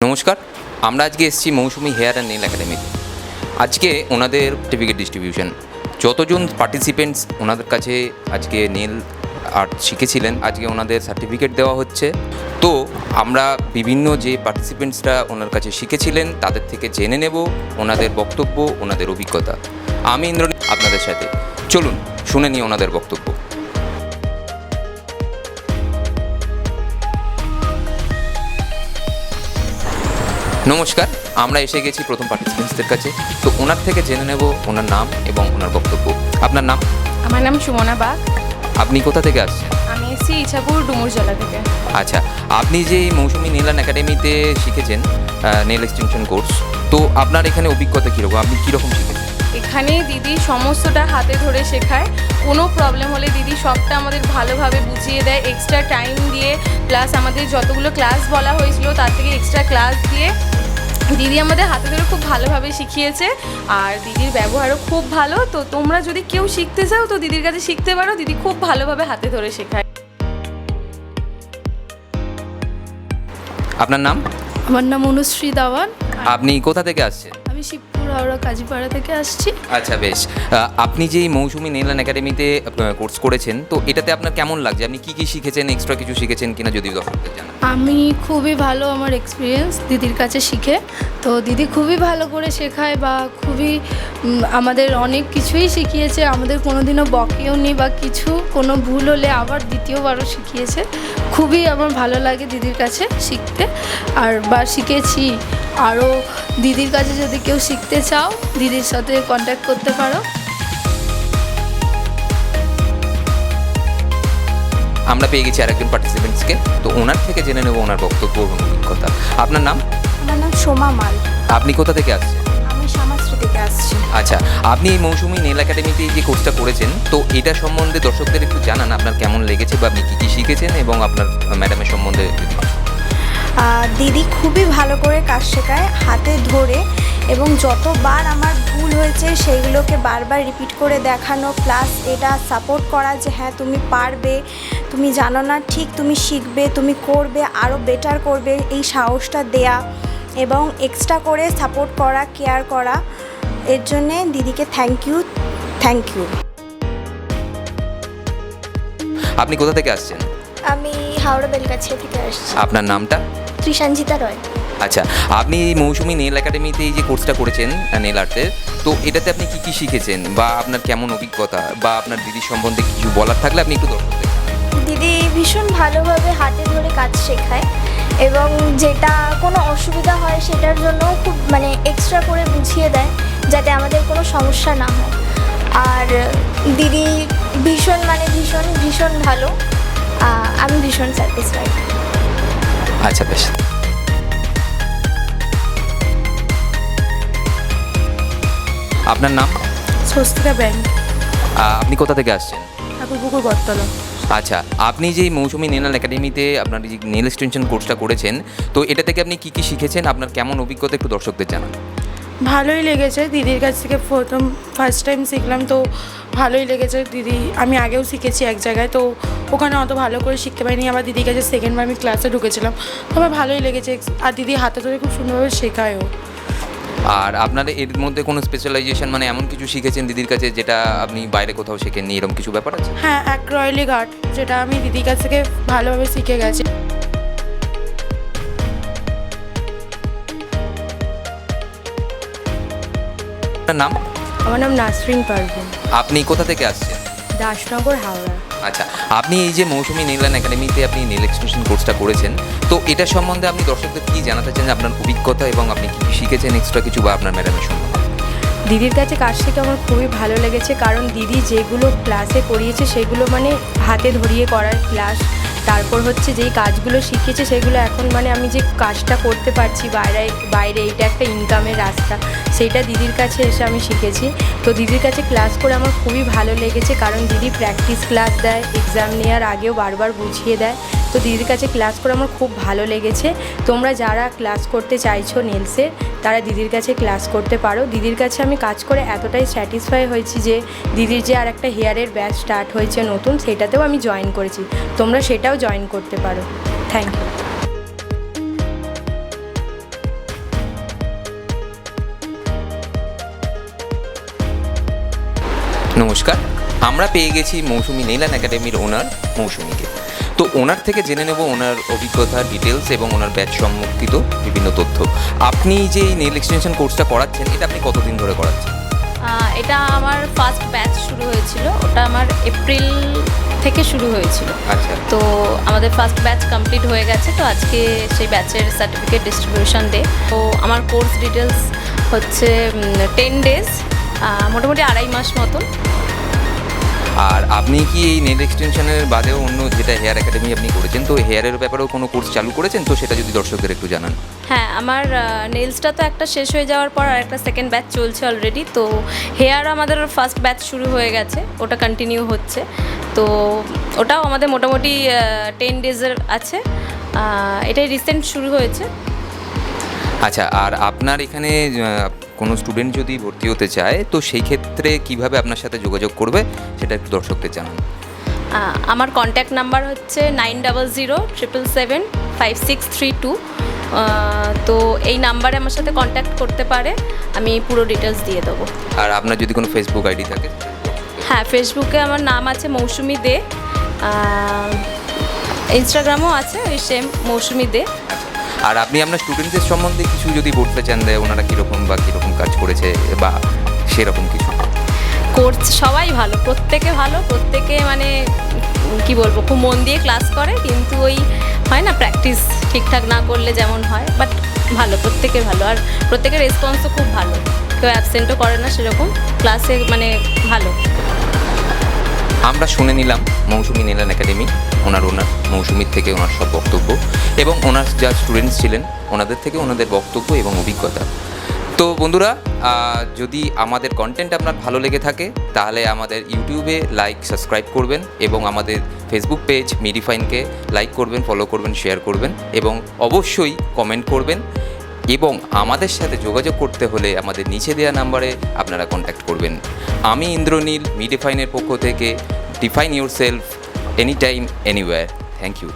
নমস্কার, আমরা আজকে এসেছি মৌসুমি হেয়ার অ্যান্ড নেল একাডেমিতে। আজকে ওনাদের সার্টিফিকেট ডিস্ট্রিবিউশন, যতজন পার্টিসিপেন্টস ওনাদের কাছে আজকে নেল আর্ট শিখেছিলেন, আজকে ওনাদের সার্টিফিকেট দেওয়া হচ্ছে। তো আমরা বিভিন্ন যে পার্টিসিপেন্টসরা ওনার কাছে শিখেছিলেন তাদের থেকে জেনে নেব ওনাদের বক্তব্য, ওনাদের অভিজ্ঞতা। আমি ইন্দ্রনীল আপনাদের সাথে, চলুন শুনে নিই ওনাদের বক্তব্য। নমস্কার, আমরা এসে গেছি প্রথম পার্টিসিপেন্টসদের কাছে। তো ওনার থেকে জেনে নেব ওনার নাম এবং ওনার বক্তব্য। আপনার নাম? আমার নাম সুমনা বাগ। আপনি কোথা থেকে আসছেন? আমি এসেছি ইছাপুর ডুমুরজলা থেকে। আচ্ছা, আপনি যে এই মৌসুমি নেল আর্ট একাডেমিতে শিখেছেন নেল এক্সটেনশন কোর্স, তো আপনার এখানে অভিজ্ঞতা কীরকম? আপনি কীরকম শিখেছেন? এখানে দিদি সমস্তটা হাতে ধরে শেখায়। কোনো প্রবলেম হলে দিদি সবটা আমাদের ভালোভাবে বুঝিয়ে দেয়, এক্সট্রা টাইম দিয়ে, প্লাস আমাদের যতগুলো ক্লাস বলা হয়েছিল তার থেকে এক্সট্রা ক্লাস দিয়ে দিদি আমাদের হাতে ধরে খুব ভালোভাবে শিখিয়েছে। আর দিদির ব্যবহারও খুব ভালো। তো তোমরা যদি কেউ শিখতে চাও তো দিদির কাছে শিখতে পারো, দিদি খুব ভালোভাবে হাতে ধরে শেখায়। আপনার নাম? আমার নাম অনুশ্রী দাওয়ান। আপনি কোথা থেকে আসছেন? আমি শিবপুর হাওড়া কাজীপাড়া থেকে আসছি। আচ্ছা, বেশ। আপনি যে এই মৌসুমি নেল আর্ট একাডেমিতে কোর্স করেছেন, তো এটাতে আপনার কেমন লাগছে? আপনি কী কী শিখেছেন, এক্সট্রা কিছু শিখেছেন কিনা যদি দর্শকদের জানান। আমি খুবই ভালো, আমার এক্সপিরিয়েন্স দিদির কাছে শিখে। তো দিদি খুবই ভালো করে শেখায় বা খুবই আমাদের অনেক কিছুই শিখিয়েছে, আমাদের কোনোদিনও বকেও নি বা কিছু কোনো ভুল হলে আবার দ্বিতীয়বারও শিখিয়েছে। খুবই আমার ভালো লাগে দিদির কাছে শিখতে আর বা শিখেছি। আরও দিদির কাছে যদি কেউ শিখতে চাও দিদির সাথে কন্ট্যাক্ট করতে পারো। আমরা পেয়ে গেছি আরেকজন পার্টিসিপেন্টসকে, তো ওনার থেকে জেনে নেব ওনার বক্তব্য এবং অভিজ্ঞতা। আপনার নাম? আমার নাম সোমা মাল। আপনি কোথা থেকে আসছেন? আমি শ্যামাশ্রী থেকে আসছি। আচ্ছা, আপনি এই মৌসুমি নেল একাডেমিতে যে কোর্সটা করেছেন, তো এটা সম্বন্ধে দর্শকদের একটু জানান আপনার কেমন লেগেছে বা আপনি কী কী শিখেছেন এবং আপনার ম্যাডামের সম্বন্ধে যদি দিদি খুবই ভালো করে কাজ শেখায় হাতে ধরে, এবং যতবার আমার ভুল হয়েছে সেইগুলোকে বারবার রিপিট করে দেখানো, প্লাস এটা সাপোর্ট করা যে হ্যাঁ তুমি পারবে, তুমি জানো না ঠিক, তুমি শিখবে, তুমি করবে, আরও বেটার করবে, এই সাহসটা দেয়া এবং এক্সট্রা করে সাপোর্ট করা, কেয়ার করা। এর জন্যে দিদিকে থ্যাংক ইউ। আপনি কোথা থেকে আসছেন? আমি হাওড়া বেলগাছিয়া থেকে আসছি। আপনার নামটা? ত্রিশাঞ্জিতা রয়। আচ্ছা, আপনি এই মৌসুমি নেল একাডেমিতে এই যে কোর্সটা করেছেন নেল আর্টের, তো এটাতে আপনি কী কী শিখেছেন বা আপনার কেমন অভিজ্ঞতা বা আপনার দিদির সম্বন্ধে কিছু বলার থাকলে আপনি একটু দর্শকদের। দিদি ভীষণ ভালোভাবে হাতে ধরে কাজ শেখায় এবং যেটা কোনো অসুবিধা হয় সেটার জন্য খুব এক্সট্রা করে বুঝিয়ে দেয় যাতে আমাদের কোনো সমস্যা না হয়। আর দিদি ভীষণ ভীষণ ভালো। আমি ভীষণ স্যাটিসফাইড। আচ্ছা, বেশ। আপনার নাম? স্বস্তিকা ব্যাংক। আপনি কোথা থেকে আসছেন? ঠাকুরপুকুর বটতলা। আচ্ছা, আপনি যে মৌসুমি নেল আর্ট একাডেমিতে আপনার যে নেল এক্সটেনশন কোর্সটা করেছেন, তো এটা থেকে আপনি কী কী শিখেছেন, আপনার কেমন অভিজ্ঞতা একটু দর্শকদের জানান। ভালোই লেগেছে, দিদির কাছ থেকে ফার্স্ট টাইম শিখলাম, তো ভালোই লেগেছে। দিদি আমি আগেও শিখেছি এক জায়গায়, তো ওখানে অত ভালো করে শিখতে পারিনি। আবার দিদির কাছে সেকেন্ডবার আমি ক্লাসে ঢুকেছিলাম, তো আমার ভালোই লেগেছে। আর দিদি হাতে ধরে খুব সুন্দরভাবে শেখায়ও। আর আপনার এর মধ্যে কোনো স্পেশালাইজেশন এমন কিছু শিখেছেন দিদির কাছে যেটা আপনি বাইরে কোথাও শেখেননি, এরকম কিছু ব্যাপার আছে? হ্যাঁ, অ্যাক্রোলিক আর্ট, যেটা আমি দিদির কাছ থেকে ভালোভাবে শিখে গেছি। আপনার নাম? আমার নাম নাসরিন পারভিন। আপনি কোথা থেকে আসছেন? দাসনগর হাওড়া। আচ্ছা, আপনি এই যে মৌসুমি নেল আর্ট একাডেমিতে আপনি নেল এক্সটেনশন কোর্সটা করেছেন, তো এটা সম্বন্ধে আপনি দর্শকদের কী জানাতে চান, আপনার অভিজ্ঞতা এবং আপনি কী শিখেছেন এক্সট্রা কিছু বা আপনার ম্যাডামের সম্বন্ধে? দিদির কাছে কাজ শিখে আমার খুবই ভালো লেগেছে, কারণ দিদি যেগুলো ক্লাসে করিয়েছে সেগুলো হাতে ধরিয়ে করার ক্লাস। তারপর হচ্ছে যেই কাজগুলো শিখিয়েছে সেগুলো এখন আমি যে কাজটা করতে পারছি বাইরে এইটা একটা ইনকামের রাস্তা, সেইটা দিদির কাছে এসে আমি শিখেছি। তো দিদির কাছে ক্লাস করে আমার খুবই ভালো লেগেছে, কারণ দিদি প্র্যাকটিস ক্লাস দেয়, এক্সাম নেওয়ার আগেও বারবার বুঝিয়ে দেয়। তো দিদির কাছে ক্লাস করে আমার খুব ভালো লেগেছে। তোমরা যারা ক্লাস করতে চাইছো নেলসের, তারা দিদির কাছে ক্লাস করতে পারো। দিদির কাছে আমি কাজ করে এতটাই স্যাটিসফাই হয়েছি যে দিদির যে আর একটা হেয়ারের ব্যাচ স্টার্ট হয়েছে নতুন, সেটাতেও আমি জয়েন করেছি। তোমরা সেটাও জয়েন করতে পারো। Thank you. নমস্কার, আমরা পেয়ে গেছি মৌসুমি নেল অ্যান্ড একাডেমির ওনার মৌসুমিকে। তো ওনার থেকে জেনে নেব ওনার অভিজ্ঞতা, ডিটেলস এবং ওনার ব্যাচ সম্পর্কিত বিভিন্ন তথ্য। আপনি যে এই নেল এক্সটেনশন কোর্সটা করাচ্ছেন, এটা আপনি কতদিন ধরে করাচ্ছেন? এটা আমার ফার্স্ট ব্যাচ শুরু হয়েছিল, ওটা আমার এপ্রিল থেকে শুরু হয়েছিল। আচ্ছা, তো আমাদের ফার্স্ট ব্যাচ কমপ্লিট হয়ে গেছে, তো আজকে সেই ব্যাচের সার্টিফিকেট ডিস্ট্রিবিউশন ডে। তো আমার কোর্স ডিটেলস হচ্ছে 10 ডেজ, মোটামুটি 2.5 মাস মতন। আর আপনি কি এই নেল এক্সটেনশনের বাদেও অন্য যেটা হেয়ার একাডেমি আপনি করেছেন, তো হেয়ারের ব্যাপারেও কোনো কোর্স চালু করেছেন? তো সেটা যদি দর্শকদের একটু জানান। হ্যাঁ, আমার নেলসটা তো একটা শেষ হয়ে যাওয়ার পর আর একটা সেকেন্ড ব্যাচ চলছে অলরেডি। তো হেয়ার আমাদের ফার্স্ট ব্যাচ শুরু হয়ে গেছে, ওটা কন্টিনিউ হচ্ছে। তো ওটাও আমাদের মোটামুটি 10 ডেজের আছে, এটাই রিসেন্ট শুরু হয়েছে। আচ্ছা, আর আপনার এখানে কোনো স্টুডেন্ট যদি ভর্তি হতে চায়, তো সেই ক্ষেত্রে কিভাবে আপনার সাথে যোগাযোগ করবে সেটা একটু দর্শকদের জানান। আমার কন্ট্যাক্ট নাম্বার হচ্ছে 9007775632। তো এই নাম্বারে আমার সাথে কন্ট্যাক্ট করতে পারে, আমি পুরো ডিটেলস দিয়ে দেবো। আর আপনার যদি কোনো ফেসবুক আইডি থাকে? হ্যাঁ, ফেসবুকে আমার নাম আছে মৌসুমি দে, ইনস্টাগ্রামও আছে ওই সেম মৌসুমি দে। আর আপনি আপনার স্টুডেন্টদের সম্বন্ধে কিছু যদি বলতে চান, ওনারা কীরকম কাজ করেছে বা সেরকম কিছু? কোর্স সবাই ভালো, প্রত্যেকে ভালো, প্রত্যেকে মানে কি বলবো, খুব মন দিয়ে ক্লাস করে। কিন্তু ওই হয় না, প্র্যাকটিস ঠিকঠাক না করলে যেমন হয়, বাট ভালো, প্রত্যেকে ভালো। আর প্রত্যেকের রেসপন্সও খুব ভালো, কেউ অ্যাবসেন্টও করে না সেরকম, ক্লাসে মানে ভালো। আমরা শুনে নিলাম মৌসুমি নেল অ্যান্ড একাডেমি, ওনার মৌসুমির থেকে ওনার সব বক্তব্য এবং ওনার যা স্টুডেন্টস ছিলেন ওনাদের থেকে ওনাদের বক্তব্য এবং অভিজ্ঞতা। তো বন্ধুরা, যদি আমাদের কন্টেন্ট আপনার ভালো লেগে থাকে তাহলে আমাদের ইউটিউবে লাইক সাবস্ক্রাইব করবেন এবং আমাদের ফেসবুক পেজ মিডিফাইনকে লাইক করবেন, ফলো করবেন, শেয়ার করবেন এবং অবশ্যই কমেন্ট করবেন। এবং আমাদের সাথে যোগাযোগ করতে হলে আমাদের নিচে দেওয়া নাম্বারে আপনারা কন্ট্যাক্ট করবেন। আমি ইন্দ্রনীল, মিডিফাইনের পক্ষ থেকে, define yourself any time anywhere. Thank you.